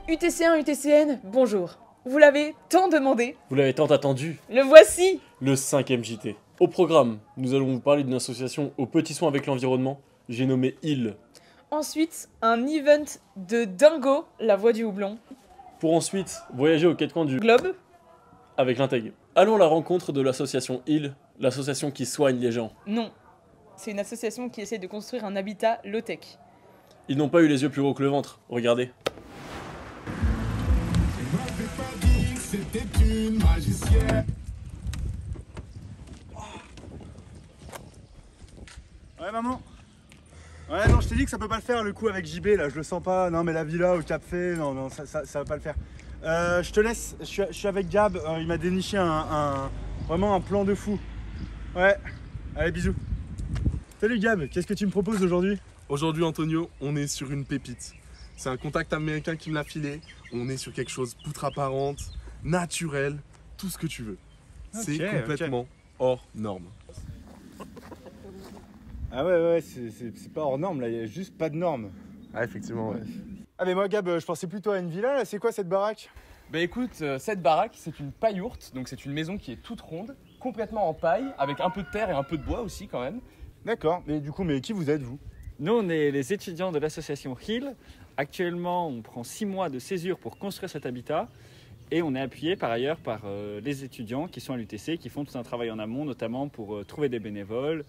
UTC1, UTCN, bonjour. Vous l'avez tant demandé. Vous l'avez tant attendu. Le voici. Le 5e JT. Au programme, nous allons vous parler d'une association aux petits soins avec l'environnement, j'ai nommé IL. Ensuite, un event de dingo, la voix du houblon. Pour ensuite voyager aux quatre coins du Globe. avec l'Integ. Allons à la rencontre de l'association IL, l'association qui soigne les gens. Non. C'est une association qui essaie de construire un habitat low-tech. Ils n'ont pas eu les yeux plus gros que le ventre, regardez. C'était une magicienne. Ouais maman. Ouais non je t'ai dit que ça peut pas le faire le coup avec JB là, je le sens pas. Non mais la villa au Cap Fait, non ça va pas le faire. Je te laisse, je suis avec Gab, il m'a déniché vraiment un plan de fou. Ouais, allez bisous. Salut Gab, qu'est-ce que tu me proposes aujourd'hui? Aujourd'hui Antonio, on est sur une pépite. C'est un contact américain qui me l'a filé. On est sur quelque chose poutre apparente, naturel, tout ce que tu veux. C'est complètement hors norme. Ah ouais, c'est pas hors norme là, il y a juste pas de normes. Ah effectivement, ouais. Ah mais moi Gab, je pensais plutôt à une villa là, c'est quoi cette baraque? Bah écoute, cette baraque, c'est une paillourte, donc c'est une maison qui est toute ronde, complètement en paille, avec un peu de terre et un peu de bois aussi quand même. D'accord, mais du coup, mais qui vous êtes vous? Nous, on est les étudiants de l'association HIL. Actuellement, on prend 6 mois de césure pour construire cet habitat. Et on est appuyé par ailleurs par les étudiants qui sont à l'UTC, qui font tout un travail en amont, notamment pour trouver des bénévoles,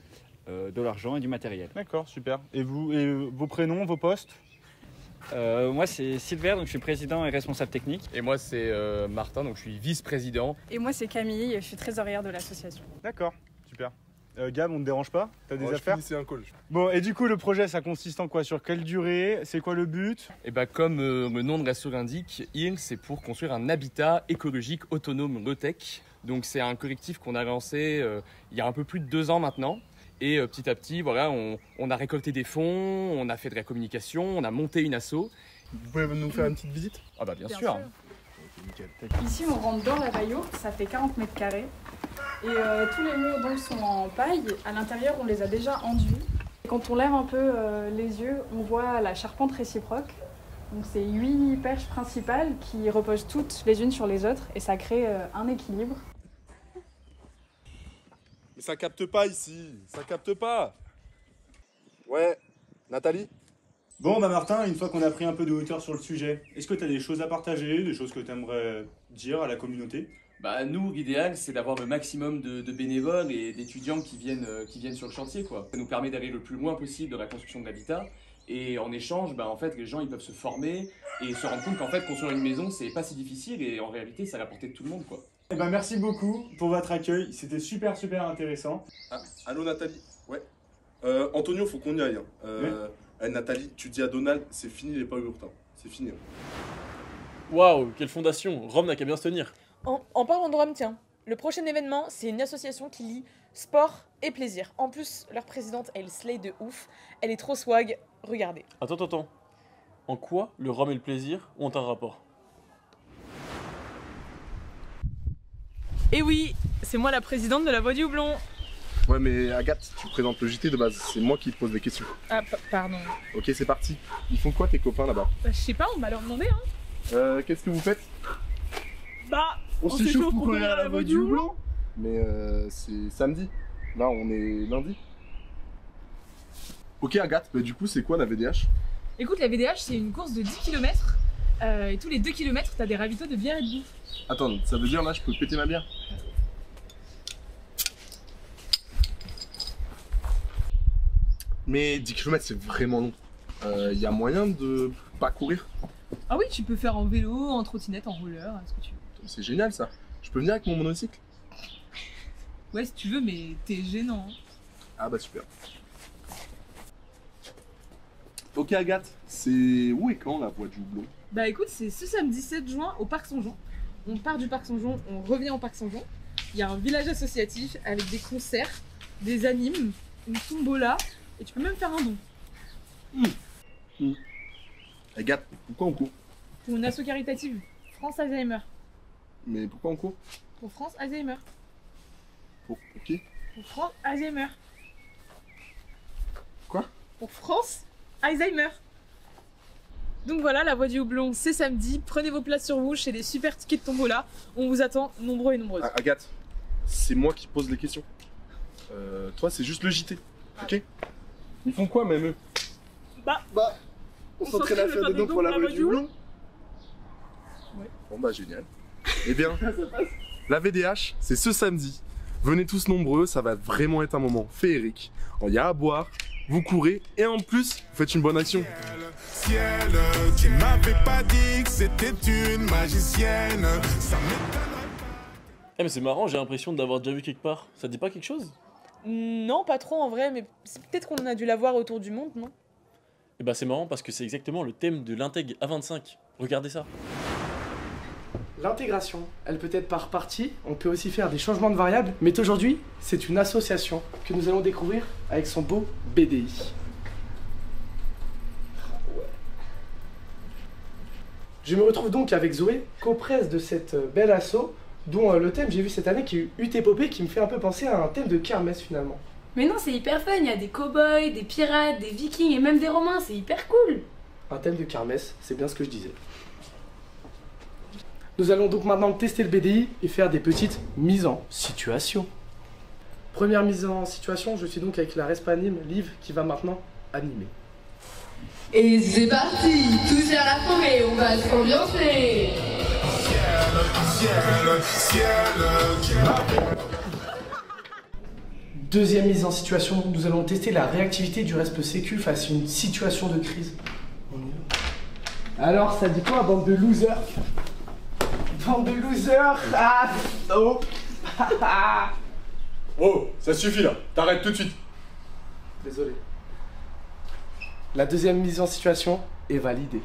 de l'argent et du matériel. D'accord, super. Et vous, vos prénoms, vos postes? Moi, c'est Silver, donc je suis président et responsable technique. Et moi, c'est Martin, donc je suis vice-président. Et moi, c'est Camille, je suis trésorière de l'association. D'accord, super. Gab, on te dérange pas? T'as des affaires? C'est un call. Bon, et du coup, le projet, ça consiste en quoi? Sur quelle durée? C'est quoi le but? Et bah comme le nom de l'asso l'indique, IL, c'est pour construire un habitat écologique autonome low-tech. Donc c'est un collectif qu'on a lancé il y a un peu plus de 2 ans maintenant. Et petit à petit, voilà, on a récolté des fonds, on a fait de la communication, on a monté une asso. Vous pouvez nous faire une petite visite? Ah bah bien sûr. Ici, on rentre dans la paillourte, ça fait 40 mètres carrés. Et tous les murs donc sont en paille. À l'intérieur, on les a déjà enduits. Quand on lève un peu les yeux, on voit la charpente réciproque. Donc c'est 8 perches principales qui reposent toutes les unes sur les autres et ça crée un équilibre. Mais ça capte pas ici, ça capte pas. Ouais, Nathalie? Bon, bah Martin, une fois qu'on a pris un peu de hauteur sur le sujet, est-ce que t'as des choses à partager, des choses que t'aimerais dire à la communauté? Bah nous, l'idéal, c'est d'avoir le maximum de bénévoles et d'étudiants qui viennent sur le chantier, quoi. Ça nous permet d'aller le plus loin possible dans la construction de l'habitat. Et en échange, bah, en fait, les gens ils peuvent se former et se rendre compte qu'en fait, construire une maison, c'est pas si difficile et en réalité, c'est à la portée de tout le monde, quoi. Eh ben, merci beaucoup pour votre accueil, c'était super intéressant. Ah, allô Nathalie? Ouais. Antonio, faut qu'on y aille. Nathalie, tu dis à Donald, c'est fini les paillourtes. C'est fini. Waouh, quelle fondation, Rome n'a qu'à bien se tenir. En parlant de Rome, tiens, le prochain événement, c'est une association qui lie sport et plaisir. En plus, leur présidente, elle slay de ouf. Elle est trop swag, regardez. Attends. En quoi le rhum et le plaisir ont un rapport? Et oui, c'est moi la présidente de la voix du houblon. Ouais, mais Agathe, tu présentes le JT de base, c'est moi qui te pose des questions. Ah, pardon. Ok, c'est parti. Ils font quoi tes copains là-bas? Bah, je sais pas, on va leur demander, hein. Qu'est-ce que vous faites? Bah, On s'échauffe pour courir à la voix du houblon. Mais c'est samedi. Là, on est lundi. Ok, Agathe, bah, du coup, c'est quoi la VDH? Écoute, la VDH, c'est une course de 10 km. Et tous les 2 km, t'as des ravitaux de bière et de bouffe. Attends, ça veut dire là, je peux péter ma bière? Mais 10 km, c'est vraiment long. Y a moyen de pas courir? Ah oui, tu peux faire en vélo, en trottinette, en roller, ce que tu veux. C'est génial ça. Je peux venir avec mon monocycle? Ouais, si tu veux, mais t'es gênant. Hein. Ah bah super. Ok Agathe, c'est où et quand la voix du houblon? Bah écoute, c'est ce samedi 7 juin au Parc Saint-Jean. On part du Parc Saint-Jean, on revient au Parc Saint-Jean. Il y a un village associatif avec des concerts, des animes, une tombola, et tu peux même faire un don. Agathe, pourquoi on court? Pour une asso caritative, France Alzheimer. Mais pourquoi on court? Pour France Alzheimer. Pour qui? Pour France Alzheimer. Quoi? Pour France Alzheimer. Donc voilà, la Voix du Houblon, c'est samedi. Prenez vos places sur Wouche et des super tickets de tombola. On vous attend nombreux et nombreuses. Agathe, c'est moi qui pose les questions. Toi, c'est juste le JT, ok? Ils font quoi, même eux? On s'entraîne à faire des dons pour la Voix du Houblon. Ouais. Bon bah génial. Eh bien, la VDH, c'est ce samedi. Venez tous nombreux, ça va vraiment être un moment féerique. Il y a à boire, vous courez et en plus, vous faites une bonne action. Ciel, tu m'avais pas dit que c'était une magicienne. Ça m'étonnerait pas. Eh mais c'est marrant, j'ai l'impression d'avoir déjà vu quelque part. Ça te dit pas quelque chose? Non, pas trop en vrai, mais c'est peut-être qu'on a dû la voir autour du monde, non? Et bah c'est marrant parce que c'est exactement le thème de l'Integ A25. Regardez ça. L'intégration, elle peut être par partie, on peut aussi faire des changements de variables, mais aujourd'hui, c'est une association que nous allons découvrir avec son beau BDI. Je me retrouve donc avec Zoé, co-presse de cette belle asso, dont le thème j'ai vu cette année qui est UT-Popé, qui me fait un peu penser à un thème de kermesse finalement. Mais non, c'est hyper fun, il y a des cow-boys, des pirates, des vikings et même des romains, c'est hyper cool. Un thème de kermesse, c'est bien ce que je disais. Nous allons donc maintenant tester le BDI et faire des petites mises en situation. Première mise en situation, je suis donc avec la Respanime, Liv, qui va maintenant animer. Et c'est parti, tous vers la forêt, on va s'ambiancer. Deuxième mise en situation, nous allons tester la réactivité du resp sécu face à une situation de crise. On y va. Alors, ça dit quoi, bande de losers? Bande de losers. Ah, oh. Oh, ça suffit là, t'arrêtes tout de suite. Désolé. La deuxième mise en situation est validée.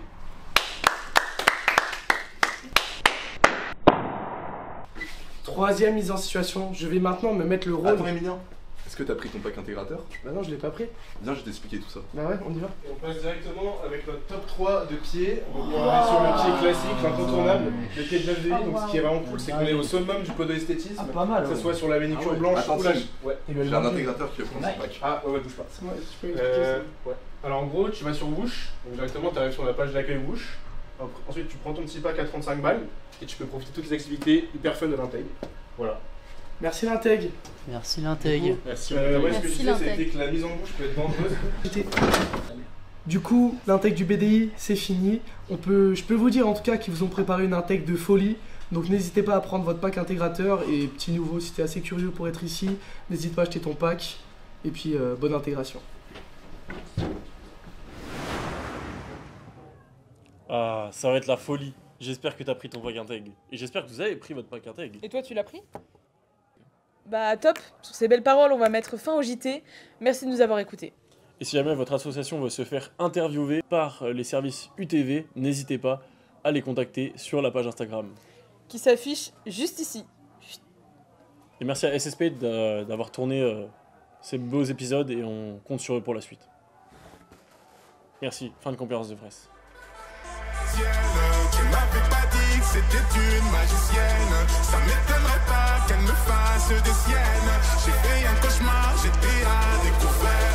Troisième mise en situation, je vais maintenant me mettre le rôle... Attends Emilien, est-ce que t'as pris ton pack intégrateur? Bah non, je l'ai pas pris. Viens, je vais t'expliquer tout ça. Bah ouais, on y va. Et on passe directement avec notre top 3 de pieds. Donc on est sur le pied classique, l'incontournable, le pied de 9 donc ce qui est vraiment cool, c'est qu'on est au summum du podoesthétisme. Ah, pas mal. Que ce soit sur la manicure blanche ou la... Ouais. J'ai un intégrateur qui va prendre son pack. Ah ouais, bouge pas. C'est moi, je peux expliquer ça. Ouais. Alors en gros, tu vas sur Wouche, donc directement tu arrives sur la page d'accueil Wouche. Ensuite tu prends ton petit pack à 35 balles et tu peux profiter de toutes les activités hyper fun de l'Integ. Voilà. Merci l'Integ. Merci l'Integ. Merci. Ouais, ce que je disais, c'était que la mise en bouche peut être dangereuse. Du coup, l'Integ du BDI, c'est fini. Je peux vous dire en tout cas qu'ils vous ont préparé une Integ de folie. Donc n'hésitez pas à prendre votre pack intégrateur. Et petit nouveau, si t'es assez curieux pour être ici, n'hésite pas à acheter ton pack. Et puis, bonne intégration. Ah, ça va être la folie. J'espère que t'as pris ton pack Integ. Et j'espère que vous avez pris votre pack Integ. Et toi, tu l'as pris? Bah top, sur ces belles paroles, on va mettre fin au JT. Merci de nous avoir écoutés. Et si jamais votre association veut se faire interviewer par les services UTV, n'hésitez pas à les contacter sur la page Instagram. Qui s'affiche juste ici. Et merci à SSP d'avoir tourné ces beaux épisodes et on compte sur eux pour la suite. Merci, fin de conférence de presse. Tu m'avais pas dit que c'était une magicienne. Ça m'étonnerait pas qu'elle me fasse des siennes. J'ai fait un cauchemar, j'étais à découvert.